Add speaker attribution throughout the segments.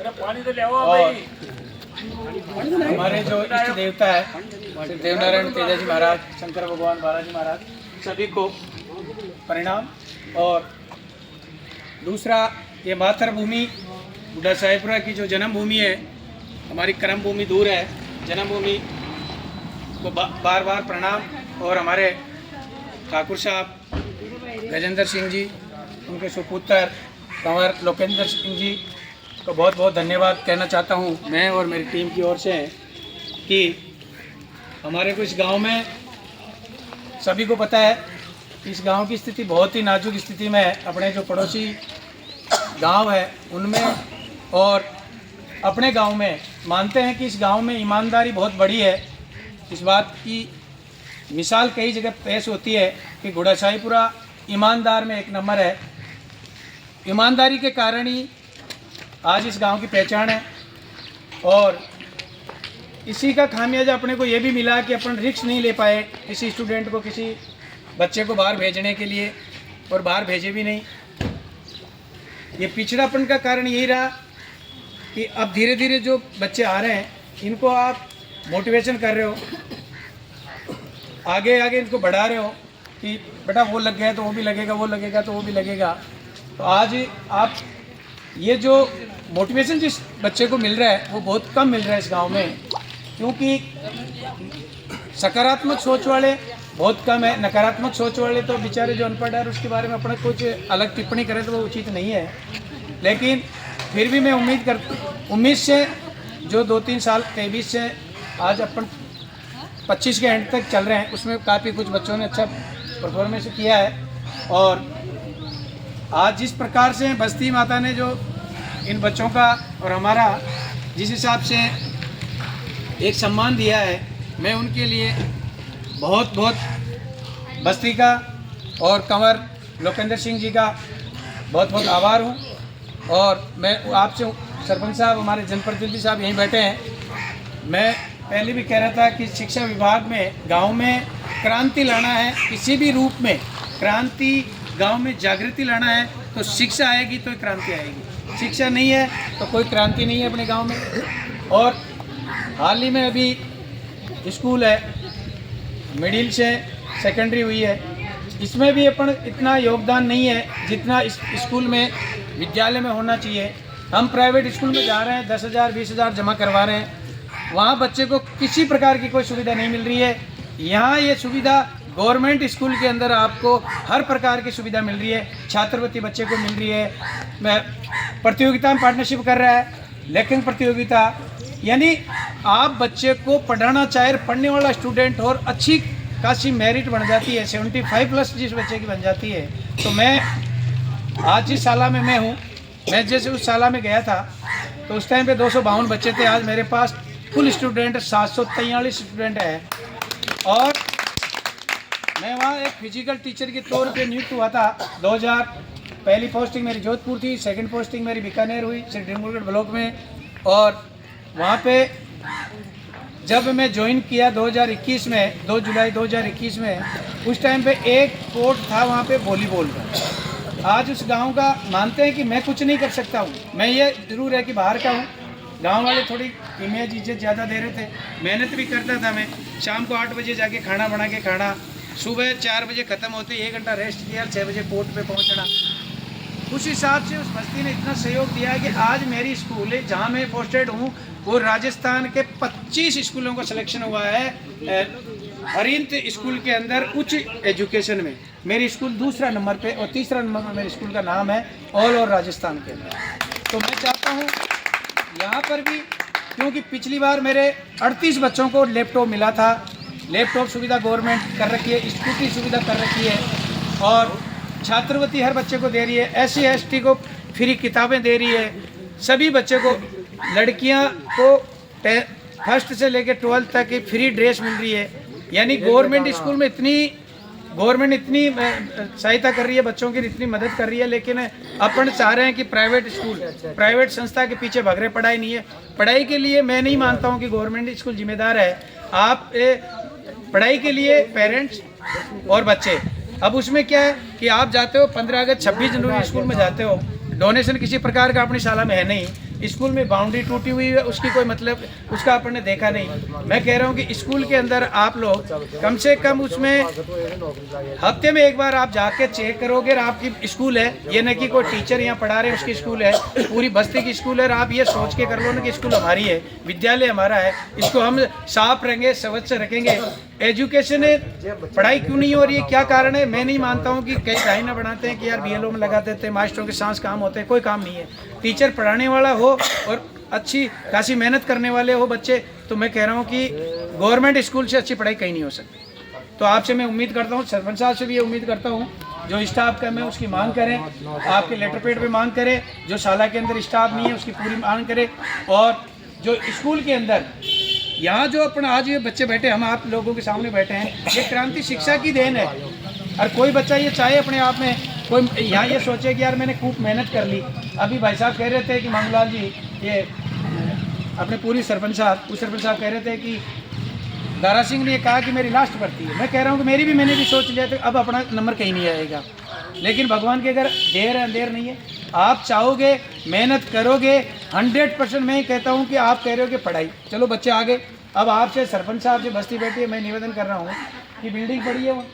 Speaker 1: और हमारे जो इष्ट देवता है श्री देवनारायण तेजा जी महाराज, शंकर भगवान बालाजी महाराज, सभी को परिणाम। और दूसरा, ये मातृभूमि बुढ़ा साहिबपुरा की जो जन्मभूमि है, हमारी कर्म भूमि दूर है, जन्मभूमि को बार बार प्रणाम। और हमारे ठाकुर साहब गजेंद्र सिंह जी, उनके सुपुत्र कंवर लोकेंद्र सिंह जी को बहुत बहुत धन्यवाद कहना चाहता हूँ मैं और मेरी टीम की ओर से कि हमारे को इस गांव में सभी को पता है इस गांव की स्थिति बहुत ही नाजुक स्थिति में है। अपने जो पड़ोसी गांव है उनमें और अपने गांव में मानते हैं कि इस गांव में ईमानदारी बहुत बड़ी है। इस बात की मिसाल कई जगह पेश होती है कि गुड़ा साहिबपुरा ईमानदार में एक नंबर है। ईमानदारी के कारण ही आज इस गांव की पहचान है। और इसी का खामियाजा अपने को ये भी मिला कि अपन रिस्क नहीं ले पाए किसी स्टूडेंट को, किसी बच्चे को बाहर भेजने के लिए, और बाहर भेजे भी नहीं। ये पिछड़ापन का कारण यही रहा कि अब धीरे धीरे जो बच्चे आ रहे हैं इनको आप मोटिवेशन कर रहे हो, आगे आगे इनको बढ़ा रहे हो कि बेटा वो लग गया तो वो भी लगेगा, वो लगेगा तो वो भी लगेगा। तो आज आप ये जो मोटिवेशन जिस बच्चे को मिल रहा है वो बहुत कम मिल रहा है इस गांव में, क्योंकि सकारात्मक सोच वाले बहुत कम है। नकारात्मक सोच वाले तो बेचारे जो अनपढ़ है उसके बारे में अपना कुछ अलग टिप्पणी करें तो वो उचित नहीं है। लेकिन फिर भी मैं उम्मीद से जो 2-3 साल 23 से आज अपन 25 के एंड तक चल रहे हैं, उसमें काफ़ी कुछ बच्चों ने अच्छा परफॉर्मेंस किया है। और आज जिस प्रकार से बस्ती माता ने जो इन बच्चों का और हमारा जिस हिसाब से एक सम्मान दिया है, मैं उनके लिए बहुत बहुत बस्ती का और कंवर लोकेंद्र सिंह जी का बहुत बहुत आभार हूँ। और मैं आपसे सरपंच साहब, हमारे जनप्रतिनिधि साहब यहीं बैठे हैं, मैं पहले भी कह रहा था कि शिक्षा विभाग में गांव में क्रांति लाना है, किसी भी रूप में क्रांति, गांव में जागृति लाना है तो शिक्षा आएगी तो क्रांति आएगी। शिक्षा नहीं है तो कोई क्रांति नहीं है अपने गांव में। और हाल ही में अभी स्कूल है, मिडिल से सेकेंडरी हुई है, इसमें भी अपन इतना योगदान नहीं है जितना इस स्कूल में विद्यालय में होना चाहिए। हम प्राइवेट स्कूल में जा रहे हैं, 10,000 20,000 जमा करवा रहे हैं, वहाँ बच्चे को किसी प्रकार की कोई सुविधा नहीं मिल रही है। यहाँ ये सुविधा गवर्नमेंट स्कूल के अंदर आपको हर प्रकार की सुविधा मिल रही है, छात्रवृत्ति बच्चे को मिल रही है। मैं प्रतियोगिता में पार्टनरशिप कर रहा है, लेखन प्रतियोगिता, यानी आप बच्चे को पढ़ाना चाहे, पढ़ने वाला स्टूडेंट और अच्छी खासी मेरिट बन जाती है, 75+ जिस बच्चे की बन जाती है। तो मैं आज जिस साला में मैं हूँ, मैं जैसे उस साला में गया था तो उस टाइम पे 252 बच्चे थे, आज मेरे पास कुल स्टूडेंट 743 स्टूडेंट है। और मैं वहाँ एक फिजिकल टीचर के तौर पे नियुक्त हुआ था 2000। पहली पोस्टिंग मेरी जोधपुर थी, सेकंड पोस्टिंग मेरी बीकानेर हुई श्री डिंगुलगढ़ ब्लॉक में। और वहाँ पे जब मैं ज्वाइन किया 2021 में, 2 जुलाई 2021 में, उस टाइम पे एक कोर्ट था वहाँ पे वॉलीबॉल का। आज उस गांव का मानते हैं कि मैं कुछ नहीं कर सकता हूँ, मैं ये ज़रूर है कि बाहर का हूँ। गांव वाले थोड़ी इमेज इज्जत ज़्यादा दे रहे थे, मेहनत भी करता था मैं। शाम को 8 बजे जाके खाना बना के खाना, सुबह 4 बजे ख़त्म होते 1 घंटा रेस्ट किया, 6 बजे कोर्ट पे पहुंचना। उस हिसाब से उस बस्ती ने इतना सहयोग दिया कि आज मेरी स्कूल है जहाँ मैं पोस्टेड हूँ वो राजस्थान के 25 स्कूलों का सिलेक्शन हुआ है हरिंत स्कूल के अंदर उच्च एजुकेशन में। मेरी स्कूल दूसरा नंबर पे और तीसरा नंबर पर मेरे स्कूल का नाम है ऑल ओवर राजस्थान के अंदर। तो मैं चाहता हूँ यहाँ पर भी, क्योंकि पिछली बार मेरे 38 बच्चों को लैपटॉप मिला था, लैपटॉप सुविधा गवर्नमेंट कर रखी है, स्कूटी सुविधा कर रखी है, और छात्रवृत्ति हर बच्चे को दे रही है, SC ST को फ्री किताबें दे रही है, सभी बच्चे को, लड़कियां को 1st से लेकर 12th तक की फ्री ड्रेस मिल रही है। यानी गवर्नमेंट स्कूल में गवर्नमेंट इतनी सहायता कर रही है, बच्चों की इतनी मदद कर रही है। लेकिन अपन चाह रहे हैं कि प्राइवेट स्कूल, प्राइवेट संस्था के पीछे भाग रहे, पढ़ाई नहीं है। पढ़ाई के लिए मैं नहीं मानता हूँ कि गवर्नमेंट स्कूल जिम्मेदार है। आप पढ़ाई के लिए पेरेंट्स और बच्चे, अब उसमें क्या है कि आप जाते हो 15 अगस्त 26 जनवरी स्कूल में जाते हो, डोनेशन किसी प्रकार का अपनी शाला में है नहीं, स्कूल में बाउंड्री टूटी हुई है उसकी कोई मतलब उसका आपने देखा नहीं। मैं कह रहा हूँ कि स्कूल के अंदर आप लोग कम से कम उसमें हफ्ते में एक बार आप जाके चेक करोगे आपकी स्कूल है, ये नहीं कि कोई टीचर यहाँ पढ़ा रहे हैं उसकी स्कूल है, पूरी बस्ती की स्कूल है। और आप ये सोच के कर लो ना कि स्कूल हमारी है, विद्यालय हमारा है, इसको हम साफ रहेंगे, स्वच्छ रखेंगे। एजुकेशन पढ़ाई क्यों नहीं हो रही है, क्या कारण है? मैं नहीं मानता हूँ कि कई लाइनें बनाते हैं कि यार BLO में लगा देते हैं, मास्टरों के सांस काम होते हैं, कोई काम नहीं है। टीचर पढ़ाने वाला हो और अच्छी खासी मेहनत करने वाले हो बच्चे, तो मैं कह रहा हूँ कि गवर्नमेंट स्कूल से अच्छी पढ़ाई कहीं नहीं हो सकती। तो आपसे मैं उम्मीद करता हूँ, सरपंच साहब से भी ये उम्मीद करता हूँ, जो स्टाफ का मैं उसकी मांग करें, आपके लेटर पेड पे मांग करें, जो शाला के अंदर स्टाफ नहीं है उसकी पूरी मांग करें। और जो स्कूल के अंदर यहाँ जो अपना आज ये बच्चे बैठे, हम आप लोगों के सामने बैठे हैं, ये क्रांति शिक्षा की देन है। और कोई बच्चा ये चाहे अपने आप में कोई यहाँ ये सोचे कि यार मैंने खूब मेहनत कर ली। अभी भाई साहब कह रहे थे कि मंगलाल जी, ये अपने पूरी सरपंच साहब, उस सरपंच साहब कह रहे थे कि दारा सिंह ने कहा कि मेरी लास्ट भर्ती है। मैं कह रहा हूँ कि मैंने भी सोच लिया था, अब अपना नंबर कहीं नहीं आएगा। लेकिन भगवान के अगर देर है अंधेर नहीं है, आप चाहोगे मेहनत करोगे 100%। मैं कहता हूँ कि आप कह रहे हो कि पढ़ाई, चलो बच्चे आगे। अब आपसे सरपंच साहब से बस्ती बैठी है, मैं निवेदन कर रहा हूँ कि बिल्डिंग पड़ी है वो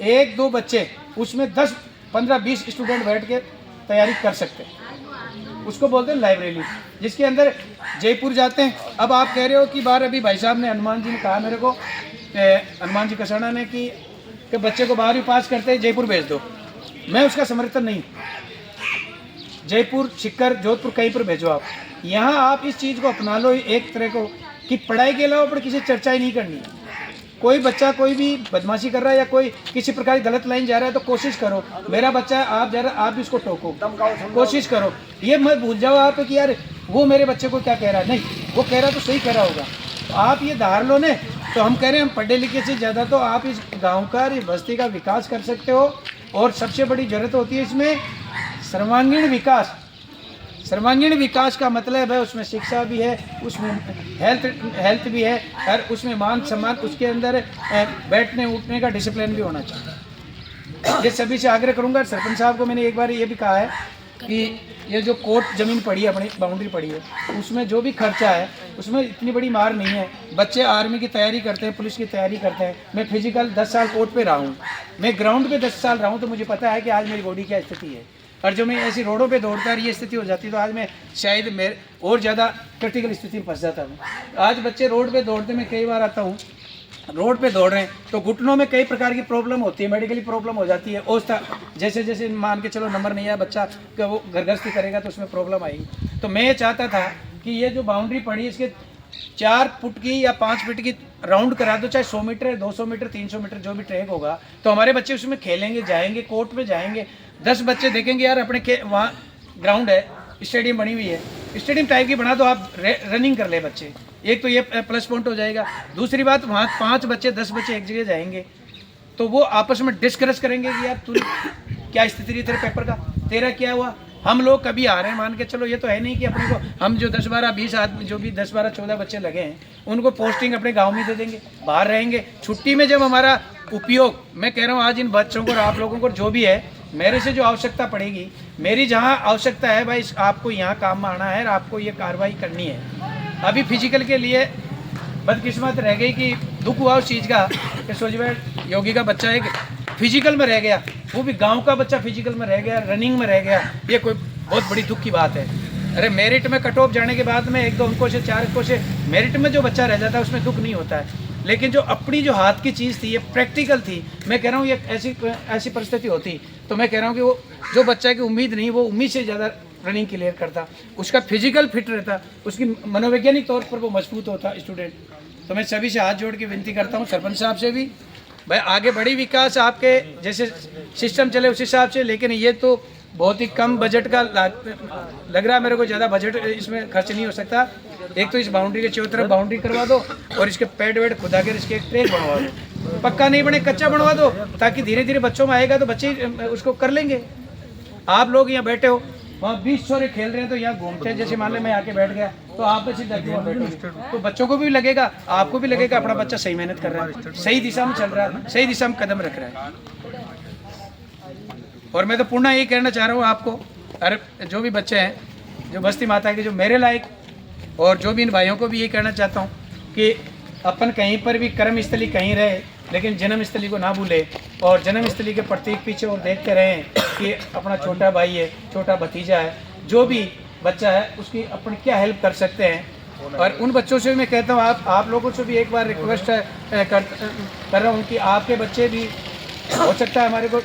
Speaker 1: 1-2 बच्चे उसमें 10, 15, 20 स्टूडेंट बैठ के तैयारी कर सकते हैं, उसको बोलते हैं लाइब्रेरी, जिसके अंदर जयपुर जाते हैं। अब आप कह रहे हो कि बार अभी भाई साहब ने, हनुमान जी ने कहा मेरे को, हनुमान जी कसाना ने कि बच्चे को 12वीं पास करते हैं जयपुर भेज दो। मैं उसका समर्थन नहीं, जयपुर, सिक्कर, जोधपुर कहीं पर भेजो आप। यहाँ आप इस चीज़ को अपना लो एक तरह को कि पढ़ाई के अलावा पर किसी चर्चा ही नहीं करनी है। कोई बच्चा कोई भी बदमाशी कर रहा है या कोई किसी प्रकार की गलत लाइन जा रहा है तो कोशिश करो, मेरा बच्चा है, आप जा रहा, आप भी उसको टोको, कोशिश करो। ये मत भूल जाओ आप कि यार वो मेरे बच्चे को क्या कह रहा है, नहीं वो कह रहा तो सही कह रहा होगा। तो आप ये धार लो ने, तो हम कह रहे हैं हम पढ़े लिखे से ज़्यादा तो आप इस गाँव का, इस बस्ती का विकास कर सकते हो। और सबसे बड़ी जरूरत होती है इसमें सर्वांगीण विकास। सर्वांगीण विकास का मतलब है उसमें शिक्षा भी है, उसमें हेल्थ भी है, और उसमें मान सम्मान, उसके अंदर बैठने उठने का डिसिप्लिन भी होना चाहिए। ये सभी से आग्रह करूंगा। सरपंच साहब को मैंने एक बार ये भी कहा है कि ये जो कोर्ट ज़मीन पड़ी है, अपनी बाउंड्री पड़ी है, उसमें जो भी खर्चा है उसमें इतनी बड़ी मार नहीं है। बच्चे आर्मी की तैयारी करते हैं, पुलिस की तैयारी करते हैं। मैं फिजिकल 10 साल कोर्ट पे रहा हूँ, मैं ग्राउंड पे 10 साल रहा हूँ, तो मुझे पता है कि आज मेरी बॉडी क्या स्थिति है। और जो मैं ऐसी रोडों पे दौड़ता रही स्थिति हो जाती तो आज मैं शायद मेरे और ज़्यादा क्रिटिकल स्थिति में फंस जाता हूँ। आज बच्चे रोड पे दौड़ते, मैं कई बार आता हूँ, रोड पे दौड़ रहे हैं तो घुटनों में कई प्रकार की प्रॉब्लम होती है, मेडिकली प्रॉब्लम हो जाती है। और जैसे जैसे मान के चलो नंबर नहीं आया बच्चा कि वो घरगृहस्थी करेगा तो उसमें प्रॉब्लम आएगी। तो मैं चाहता था कि ये जो बाउंड्री पड़ी इसके 4 फुट की या 5 फीट की राउंड करा दो, चाहे 100 मीटर, 200 मीटर, 300 मीटर जो भी ट्रैक होगा, तो हमारे बच्चे उसमें खेलेंगे, जाएंगे, कोर्ट में जाएंगे। 10 बच्चे देखेंगे यार अपने वहाँ ग्राउंड है, स्टेडियम बनी हुई है, स्टेडियम टाइप की बना दो, आप रनिंग कर ले बच्चे। एक तो ये प्लस पॉइंट हो जाएगा। दूसरी बात, वहाँ 5 बच्चे 10 बच्चे एक जगह जाएंगे तो वो आपस में डिस्कस करेंगे कि यार तू क्या स्थिति रही तेरे पेपर का, तेरा क्या हुआ। हम लोग कभी आ रहे हैं, मान के चलो ये तो है नहीं कि अपने को हम जो 10, 12, 20 आदमी, जो भी 10, 12, 14 बच्चे लगे हैं उनको पोस्टिंग अपने गांव में दे देंगे, बाहर रहेंगे। छुट्टी में जब हमारा उपयोग, मैं कह रहा हूँ आज इन बच्चों को और आप लोगों को जो भी है, मेरे से जो आवश्यकता पड़ेगी, मेरी जहाँ आवश्यकता है भाई आपको यहाँ काम में आना है और आपको ये कार्रवाई करनी है। अभी फिजिकल के लिए बदकिस्मत रह गई कि दुख हुआ उस चीज़ का कि सोचवे योगी का बच्चा एक फिजिकल में रह गया, वो भी गांव का बच्चा फिजिकल में रह गया, रनिंग में रह गया। ये कोई बहुत बड़ी दुख की बात है। अरे मेरिट में कट ऑफ जाने के बाद में 1-2 अंकों से 4 अंकों से मेरिट में जो बच्चा रह जाता है उसमें दुख नहीं होता है। लेकिन जो अपनी जो हाथ की चीज़ थी, ये प्रैक्टिकल थी, मैं कह रहा हूँ ये ऐसी परिस्थिति होती तो मैं कह रहा हूँ कि वो जो बच्चा की उम्मीद नहीं, वो उम्मीद से ज़्यादा रनिंग क्लियर करता, उसका फिजिकल फिट रहता, उसकी मनोवैज्ञानिक तौर पर वो मजबूत होता स्टूडेंट। तो मैं सभी से हाथ जोड़ के विनती करता हूँ, सरपंच साहब से भी, भाई आगे बड़ी विकास आपके जैसे सिस्टम चले उस हिसाब से। लेकिन ये तो बहुत ही कम बजट का लग रहा है मेरे को, ज़्यादा बजट इसमें खर्च नहीं हो सकता। एक तो इस बाउंड्री के चारों तरफ बाउंड्री करवा दो और इसके पैड वेड खुदा कर इसके एक ट्रैक बनवा दो, पक्का नहीं बने कच्चा बनवा दो, ताकि धीरे धीरे बच्चों में आएगा तो बच्चे उसको कर लेंगे। आप लोग यहाँ बैठे हो, वहाँ 20 छोरे खेल रहे हैं तो यहाँ घूमते हैं, जैसे मान लो मैं आके बैठ गया तो आप तो सीधा बैठोगे तो बच्चों को भी लगेगा, आपको भी लगेगा अपना बच्चा सही मेहनत कर रहा है, सही दिशा में चल रहा है, सही दिशा में कदम रख रहा है। और मैं तो पूर्ण यही कहना चाह रहा हूँ आपको अरे जो भी बच्चे हैं जो बस्ती माता के जो मेरे लायक, और जो भी इन भाइयों को भी ये कहना चाहता हूँ कि अपन कहीं पर भी कर्म स्थली कहीं रहे लेकिन जन्म स्थली को ना भूले, और जन्म स्थली के प्रतीक पीछे और देखते रहें कि अपना छोटा भाई है, छोटा भतीजा है, जो भी बच्चा है उसकी अपन क्या हेल्प कर सकते हैं। और उन बच्चों से मैं कहता हूँ आप लोगों से भी एक बार रिक्वेस्ट कर रहा हूँ कि आपके बच्चे भी, हो सकता है हमारे को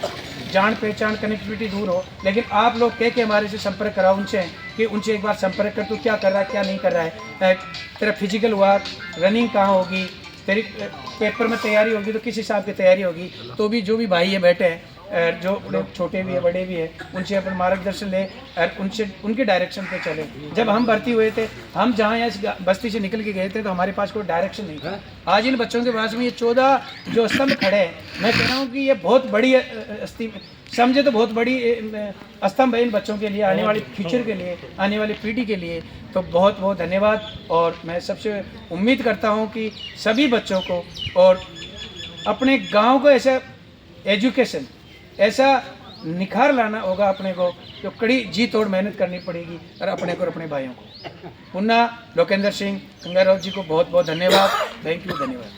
Speaker 1: जान पहचान कनेक्टिविटी दूर हो, लेकिन आप लोग कह के हमारे से संपर्क कराओ उनसे कि उनसे एक बार संपर्क कर, तू क्या कर रहा है क्या नहीं कर रहा है, तेरा फिजिकल हुआ, रनिंग कहाँ होगी, तेरी पेपर में तैयारी होगी तो किस हिसाब की तैयारी होगी। तो भी जो भी भाई है बैठे हैं, जो छोटे भी है बड़े भी है, उनसे अपन मार्गदर्शन ले और उनसे उनके डायरेक्शन पे चले। जब हम भर्ती हुए थे, हम जहाँ यहाँ बस्ती से निकल के गए थे तो हमारे पास कोई डायरेक्शन नहीं था। आज इन बच्चों के पास में ये 14 जो स्तंभ खड़े हैं, मैं कह रहा हूँ कि ये बहुत बड़ी समझे तो बहुत बड़ी स्तंभ है इन बच्चों के लिए, आने वाली फ्यूचर के लिए, आने वाली पीढ़ी के लिए। तो बहुत बहुत धन्यवाद। और मैं सबसे उम्मीद करता हूँ कि सभी बच्चों को और अपने गाँव को ऐसा एजुकेशन, ऐसा निखार लाना होगा अपने को, जो कड़ी जी तोड़ मेहनत करनी पड़ेगी और अपने को और अपने भाइयों को। पुनः लोकेंद्र सिंह गंगाराव जी को बहुत बहुत धन्यवाद। थैंक यू, धन्यवाद।